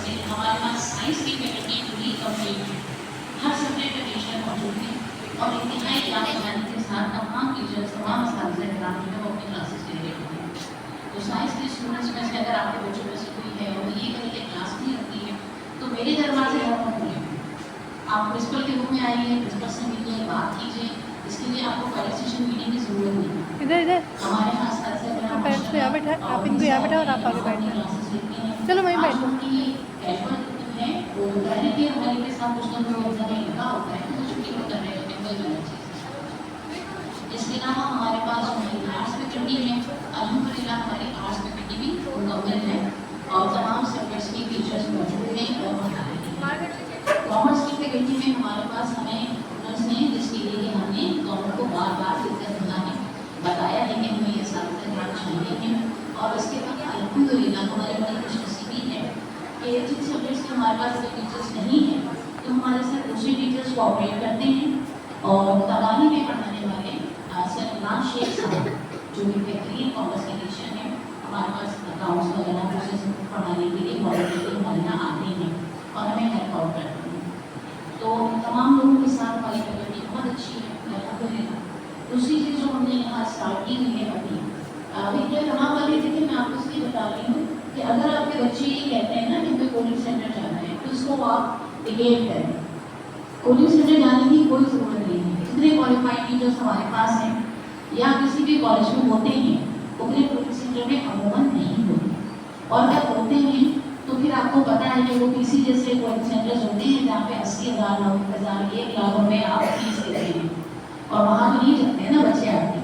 से हमारे पास साइंस की फैकल्टी पूरी कंप्लीट है, हर सब्जेक्ट का टीचर मौजूद है और इंतहाई जान के साथ तमाम टीचर्स तमाम साथी कराम जो है वो अपनी क्लासेस ले रहे होते हैं। तो साइंस के स्टूडेंट्स में से अगर आपके बच्चों में से कोई है और ये कहीं के क्लास नहीं होती है तो मेरे दरवाजे और मत खोलें, आप प्रिंसिपल के रूम में आइए, प्रिंसिपल से मिलिए, बात कीजिए। इसके लिए आपको पहले सेशन मीटिंग की जरूरत नहीं है। इधर हमारे यहाँ से पेरेंट्स को यहाँ बैठा, आप इनको यहाँ बैठा और आप आगे बैठना। चलो वहीं बैठो। है वो दोपहर के हमारे के साथ कुछ ना कुछ समय लगा होता है तो छुट्टी में कर रहे होते हैं, कोई गलत चीज़। इसके अलावा हमारे पास हमारी आर्ट्स फैकल्टी है, अल्हम्दुलिल्लाह हमारी आर्ट्स फैकल्टी भी मुकम्मल है और तमाम सब्जेक्ट्स की टीचर्स मौजूद हैं और बता रहे हैं। कॉमर्स की फैकल्टी में हमारे पास हमें स्टूडेंट्स ने जिसके लिए हमने गवर्नमेंट को बार बार दिक्कत दिया है, बताया है कि हमें ये साल चाहिए हैं और इसके बाद अल्हम्दुलिल्लाह हमारे बड़ी खुशनसीबी है कि जिन सब्जेक्ट्स के हमारे पास टीचर्स नहीं है तो हमारे साथ दूसरे टीचर्स कोऑपरेट करते हैं और तबाही में पढ़ाने वाले सर इमरान शेख साहब जो कि बेहतरीन कॉमर्स के टीचर हैं, हमारे पास अकाउंट्स वगैरह कोर्सेज पढ़ाने के लिए वॉलंटियरली हमारे यहाँ आते हैं और हमें हेल्प आउट करते हैं। तो तमाम लोगों के साथ हमारी फैकल्टी बहुत अच्छी है अल्हम्दुलिल्लाह। दूसरी चीज़ जो हमने यहाँ स्टार्ट की हुई है अभी क्या तमाम वाली देखिए मैं आपको इसलिए बता रही हूँ कि अगर आपके बच्चे ये कहते हैं ना कि हमें कोचिंग सेंटर जाना है तो इसको आप डिबेट करें। कोचिंग सेंटर जाने की कोई ज़रूरत नहीं है, जितने क्वालिफाइड टीचर्स हमारे पास हैं या किसी भी कॉलेज में होते हैं उतने कोचिंग सेंटर में अमूमन नहीं होते और जब होते हैं तो फिर आपको पता है कि वो किसी जैसे कोचिंग सेंटर्स होते हैं जहाँ पे 80,000 90,000 1 लाख रुपये आप फीस देते हैं और वहाँ तो नहीं जाते हैं ना बच्चे आते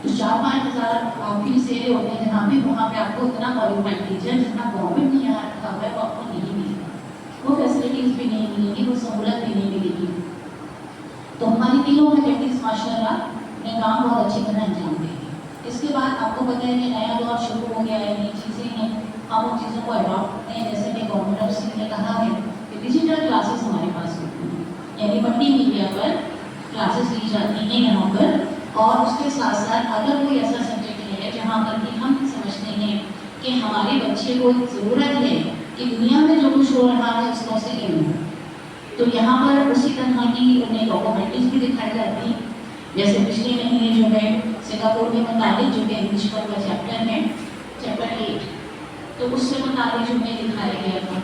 तो 4-5 हज़ार आप फीस दे रहे होते हैं जहाँ पे वहाँ पे आपको इतना क्वालिफाइड टीचर जितना गवर्नमेंट ने यहाँ रखा हुआ है वो आपको नहीं मिलेगा, वो फैसिलिटीज़ भी नहीं मिलेगी, वो सहूलत भी नहीं मिलेगी। तो हमारी तीनों फैकल्टीज माशाल्लाह अपने काम बहुत अच्छी तरह अंजाम देंगे। इसके बाद आपको पता है कि नया दौर शुरू हो गया है, नई चीज़ें हैं, हम उन चीज़ों को अडॉप्ट करते हैं। जैसे कि गवर्नमेंट ऑफ सिंध ने कहा है कि डिजिटल क्लासेस हमारे पास होती हैं, यानी मल्टी मीडिया पर क्लासेस ली जाती हैं यहाँ पर और उसके साथ साथ अगर कोई ऐसा सब्जेक्ट है जहाँ पर कि हम समझते हैं कि हमारे बच्चे को ज़रूरत है कि दुनिया में जो कुछ हो रहा है उसको से लेना, तो यहाँ पर उसी तरह की उन्हें डॉक्यूमेंट्रीज भी दिखाई जाती हैं। जैसे पिछले महीने जो है सिंगापुर के मुताबिक जो कि इंग्लिश पर का चैप्टर है चैप्टर 8 तो उससे मुताबिक जो है दिखाया गया था।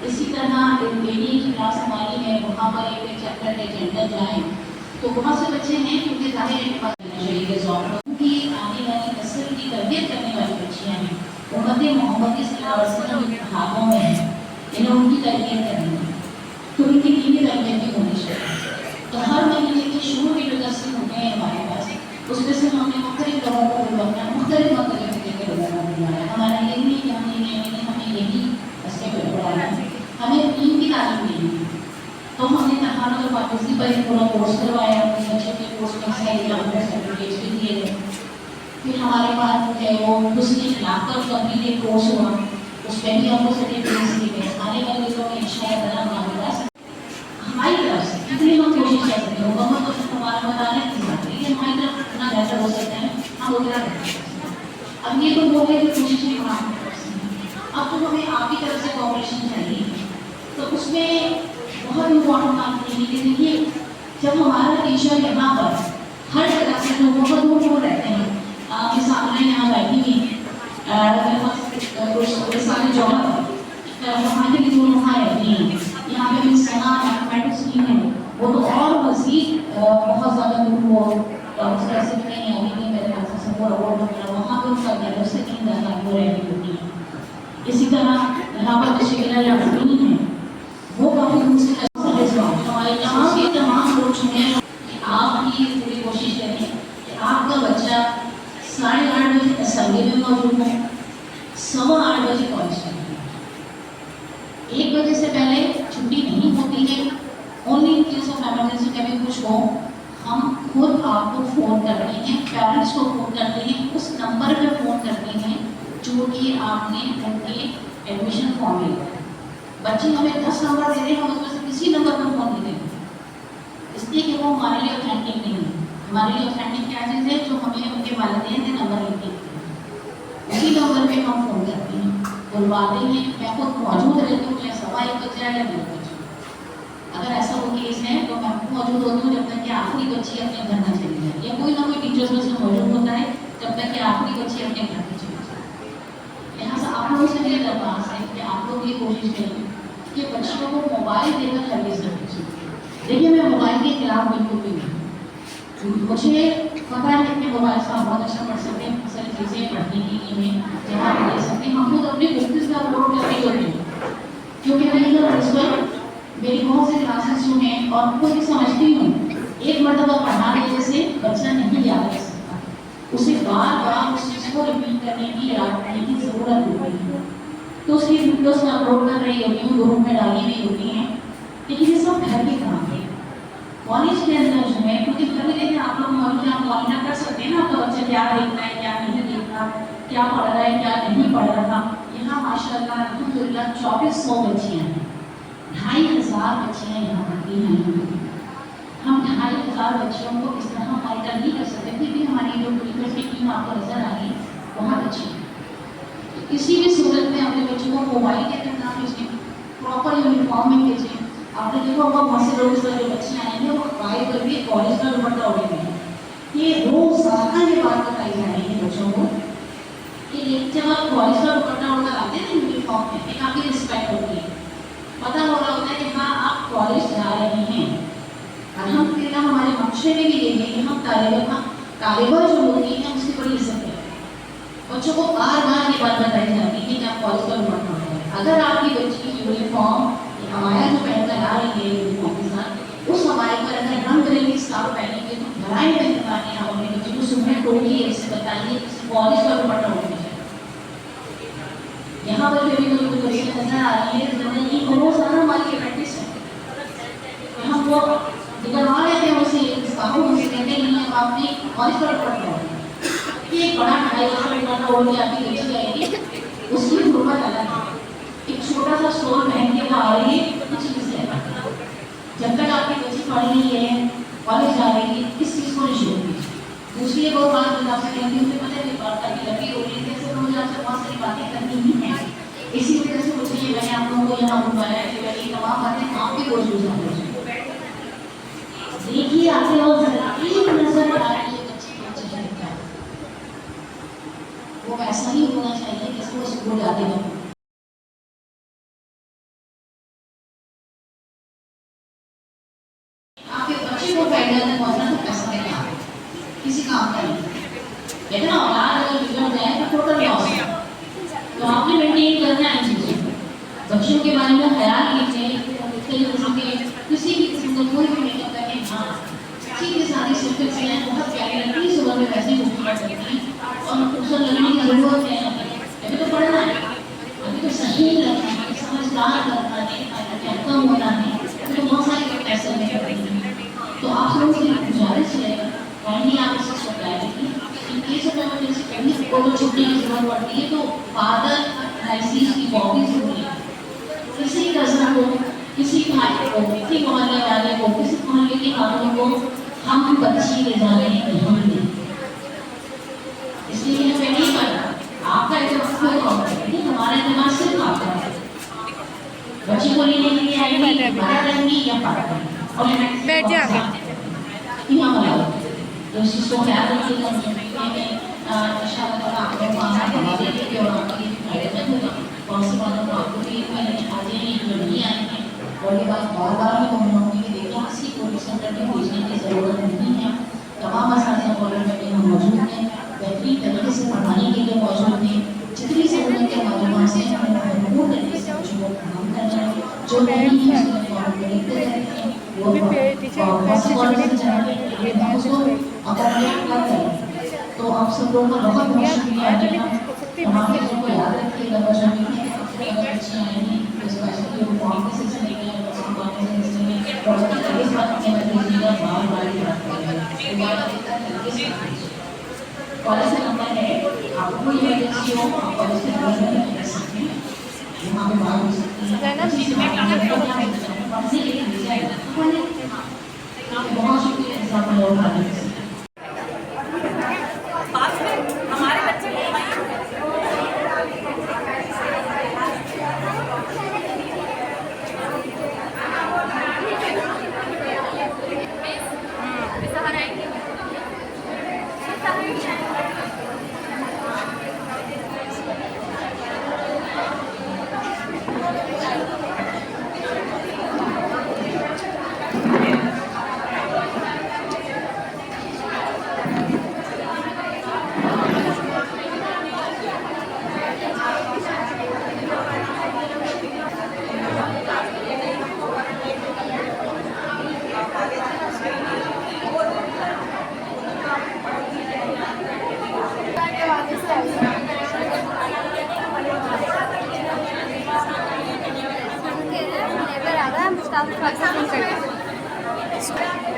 इसी तरह एडी की क्लास हमारी है वहाँ पर एक चैप्टर है जेंडर जाए तो बहुत से बच्चे हैं क्योंकि जाहिर है कि आने वाली नस्ल की तरबियत करने वाली बच्चियाँ हैं उम्मत मोहम्मद के भागों में हैं, इन्हें उनकी तरबियत करनी है तो उनकी दीनी तरबियत भी होनी चाहिए। तो हर महीने के शुरू में जो दर्स होते हैं हमारे पास उसमें से हमने मुख्तलिफ लोगों को बुलवाना मुख्तलिफ के लोगों को बुलवाया। हमारा ये नहीं कि हमें यही बच्चे को पढ़ाना है, हमें दीन की तालीम देनी है। तो हमने तहारा और वापसी पर एक पूरा कोर्स करवाया, बच्चों के कोर्स में सर्टिफिकेट्स भी दिए गए। फिर हमारे पास जो है वो दूसरी लाकर कंप्लीट एक कोर्स हुआ, उसमें भी हमको सर्टिफिकेट्स दिए गए। आने वाले दिनों में इंशाअल्लाह हमारी तरफ से जितनी हम कोशिश कर सकते हैं गवर्नमेंट को हमारा बताने की बात है कि हमारी तरफ कितना बेहतर हो सकता है हम उतना बेहतर। अब ये तो वो है कि कोशिशें हमारी तरफ से, अब तो हमें आपकी तरफ से कोऑपरेशन चाहिए। तो उसमें बहुत इम्पोर्टेंट काम ये देखिए जब हमारा टीचर यहाँ पर हर तरह से जो बहुत दूर रहते हैं सामने यहाँ बैठी हुई सारे जॉब वहाँ के जो वहाँ रहती हैं यहाँ पे भी सना मैथमेटिक्स की है वो तो और मज़ीद बहुत ज़्यादा दूर हो उसका ऐसे भी नहीं आगे नहीं मेरे ख्याल से सबको अवार्ड वगैरह वहाँ पर उसका घर उससे कहीं ज़्यादा वो रहती होती है। इसी तरह यहाँ पर जो शिकला यानी है वो काफ़ी दूर से हमारे यहाँ से तमाम लोग चुने आप भी पूरी कोशिश करें कि आपका बच्चा 8:30 बजे असेंबली में मौजूद हो, 8:15 बजे कॉलेज में 1 बजे से पहले छुट्टी नहीं होती है। Only in case of emergency कभी कुछ हो हम खुद आपको फ़ोन करते हैं, पेरेंट्स को फ़ोन करते हैं, उस नंबर पर फ़ोन करते हैं जो कि आपने उनके एडमिशन फॉर्म में लिखा है। बच्चे हमें 10 नंबर दे रहे हैं, हम उसमें से किसी नंबर पर फोन नहीं देंगे इसलिए कि वो हमारे लिए ऑथेंटिक नहीं है। हमारे लिए ऑथेंटिक क्या चीज़ है जो हमें उनके वालिदैन ने नंबर लिखे उसी नंबर पे हम फ़ोन करते हैं। बुलवाते हैं, मैं खुद मौजूद रहती हूँ, चाहे 1:15 या 2 बजे। अगर ऐसा वो केस है तो मैं मौजूद होती हूँ जब तक कि आखिरी बच्ची अपने घर न चली जाए, या कोई ना कोई टीचर्स में से मौजूद होता है जब तक कि आखिरी बच्ची अपने घर में चली जाए। लिहाजा आप लोगों से मेरी दरख्वास्त है कि आप लोग ये कोशिश करें कि बच्चियों को मोबाइल देकर हरगिज़ न कीजिए। देखिए, मैं मोबाइल के खिलाफ बिल्कुल भी नहीं, मुझे पता है कि मोबाइल से आप बहुत अच्छा पढ़ सकते हैं, बहुत सारी चीज़ें पढ़ने की लिए जवाब दे सकते हैं, हम खुद अपने बुक से अपलोड करके होते हैं, क्योंकि मैं इधर इस वक्त मेरी बहुत सी क्लासेस जो हैं और खुद भी समझती हूँ, एक मरतबा पढ़ा देने से बच्चा नहीं याद रख सकता, उसे बार बार उस चीज़ को रिपीट करने की, याद करने की ज़रूरत होती है। तो उसकी वीडियोस में अपलोड कर रही होती हूँ, ग्रुप में डाली हुई होती हैं, लेकिन ये सब घर के काम है। कॉलेज के अंदर जो है, क्योंकि घर में देखिए आप लोग मॉनिटर कर सकते हैं ना, आपका बच्चा क्या देख रहा है, क्या नहीं देख रहा, क्या पढ़ रहा है, क्या नहीं पढ़ रहा। यहाँ माशाल्लाह अल्हम्दुलिल्लाह 2400 बच्चियाँ हैं, 2500 बच्चियाँ यहाँ पढ़ती हैं। हम 2500 बच्चियों को इस तरह मॉनिटर नहीं कर सकते, फिर भी हमारी जो टीचर्स की टीम आपको नजर आ रही है बहुत अच्छी है। तो किसी भी सूरत में अपने बच्चों को मोबाइल के अंदर ना भेजें, प्रॉपर यूनिफॉर्म में भेजें। आपने देखा होगा बहुत से लोग जो बच्चियाँ आई हैं वो बाय करके कॉलेज का दुपट्टा उड़े हैं। ये रोज़ाना ये बात बताई जा रही है बच्चों को कि जब आप कॉलेज का दुपट्टा उड़कर आते हैं ना यूनिफॉर्म में, एक आपकी रिस्पेक्ट होती है, पता हो रहा होता है कि हाँ आप कॉलेज जा रहे हैं। अल्हम्दुलिल्लाह हमारे माशरे में भी ये है कि हम तालिबा जो होती है उसकी बड़ी इज्जत है। बच्चों को बार बार ये बात बताई जाती है कि आप कॉलेज का दुपट्टा उड़ाएं। अगर आपकी बच्ची यूनिफॉर्म हमारा जो पहनकर आ रही है यूनिफॉर्म के साथ, उस हमारे पर अगर रंग बिरंगी स्कार्फ पहनेंगे तो घराई में बताने आप अपने बच्चे को सुबह टोकिए, इससे बताइए कॉलेज का दुपट्टा उड़ना चाहिए। यहाँ पर जो भी कोई बच्ची नजर आ रही है, ये बहुत सारा हमारी प्रैक्टिस है। हम वो दिखा लेते हैं उसे उसे कहते नहीं है आपने कॉलेज का दुपट्टा उड़ना, ये एक बड़ा 2.5 दुपट्टा उड़ के आपकी बच्ची जाएगी, उसकी गुर्बत अलग है। एक छोटा सा स्टोल पहन के वो आ रही है, कुछ चीज़ है। जब तक आपकी बच्ची पढ़ रही है, कॉलेज जा रही है, इस चीज़ को नहीं छोड़नी। दूसरी एक और बात जो आपसे कहती हूँ, मुझे पता है बात करके लगी हो रही है, जैसे मुझे आपसे बहुत सारी बातें करनी ही है, इसी वजह से मुझे ये मैंने आप लोगों को यहाँ बुलाया है कि ये तमाम बातें आपकी कोशिश हो। देखिए आगे और एक नजर आ रही है बच्ची को अच्छा लगता है, वो वैसा ही होना चाहिए जैसे वो स्कूल जाते हैं। आपके बच्चे को पैदल में पहुंचना तो पैसा नहीं आता, किसी काम का नहीं, लेकिन औलाद अगर बिगड़ जाए तो टोटल लॉस है। तो आपने मेंटेन करना है चीज़ें, बच्चों के बारे में ख्याल कीजिए, किसी भी किस्म का कोई भी मेकअप करके हाँ सीधी सारी सिर्फ से बहुत प्यारी लगती है, सुबह में वैसे खूबसूरत लगती है और खूबसूरत लगने की जरूरत है। अभी तो पढ़ना है, अभी तो सही लगना है, समझदार लगना है, कम होना है, तो बहुत सारे पैसे में। तो आप लोगों से गुजारिश है काइंडली आप इस चीज़ को अप्लाई कीजिए। इन केस ऑफ इमरजेंसी कहीं को तो छुट्टी की जरूरत पड़ती है तो फादर क्राइसिस की कॉपीज होती है, किसी कज़न को, किसी भाई को, किसी मोहल्ले वाले को, किसी मोहल्ले के आदमी को हम बच्ची ले जाने नहीं देंगे। इसलिए हमें नहीं करना, आपका एतमाद कोई और नहीं, हमारा एतमाद सिर्फ आपका है। बच्ची को लेने के लिए आएंगे, बाहर रहेंगी या पार और बैठ जा यहाँ वाला तो इस चीज़ को ख्याल रखिएगा। इंशाअल्लाह आप लोग वहाँ बना देंगे और आपकी मैनेजमेंट होगा, कौन सी बातों को आपको भी मैंने आज ही जो नहीं आए हैं और ये बात बार बार भी कहूँगी कि देखिए किसी को भी सेंटर में भेजने की ज़रूरत नहीं है। तमाम असातिज़ा कॉलेज में हम मौजूद हैं, बेहतरीन तरीके से पढ़ाने के लिए मौजूद हैं, जितनी ज़रूरत के मालूमात से हम भरपूर तरीके से बच्चों को काम कर रहे हैं, जो नहीं है उसमें फॉर्म लिखते रहते हैं वो तो आप सब लोगों का बहुत बहुत शुक्रिया है। हमारे को याद रखिएगा बच्चों अगर बच्चे आएंगी तो स्पेशली फॉर्म के सिलसिले में इस बात में बताइएगा बार बार कॉलेज से नंबर है, आपको इमरजेंसी हो आप कॉलेज के नंबर में कर सकते हैं, यहाँ पे बात हो सकती है। बहुत शुक्रिया। हमारे बच्चे फोटो क्लिक करते हैं